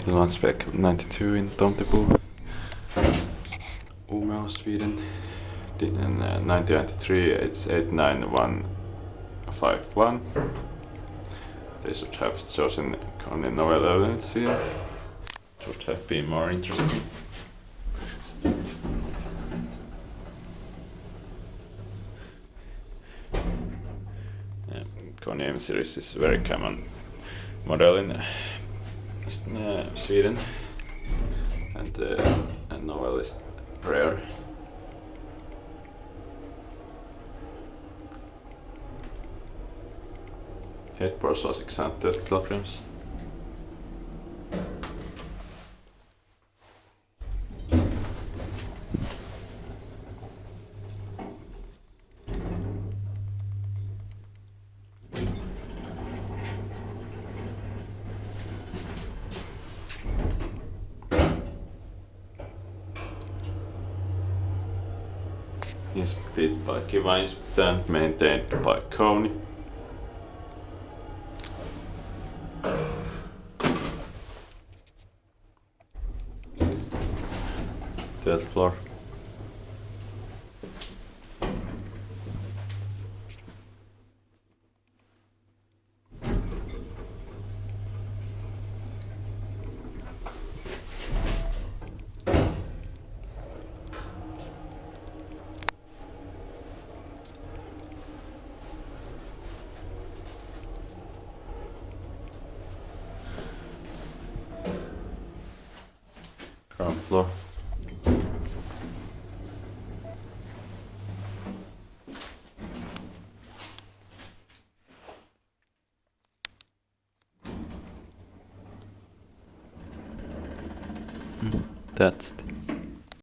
Älvans 92 in Tomtebo, Umeå, Sweden. In 1993 it's 89151. They should have chosen Kone novel elements here. Should have been more interesting. Kone series is a very common model in Sweden, and a novel is rare. Headboards was exempted cloakrooms. Inspected by Kiva and maintained by Kone. Third floor. Ground floor. That's it.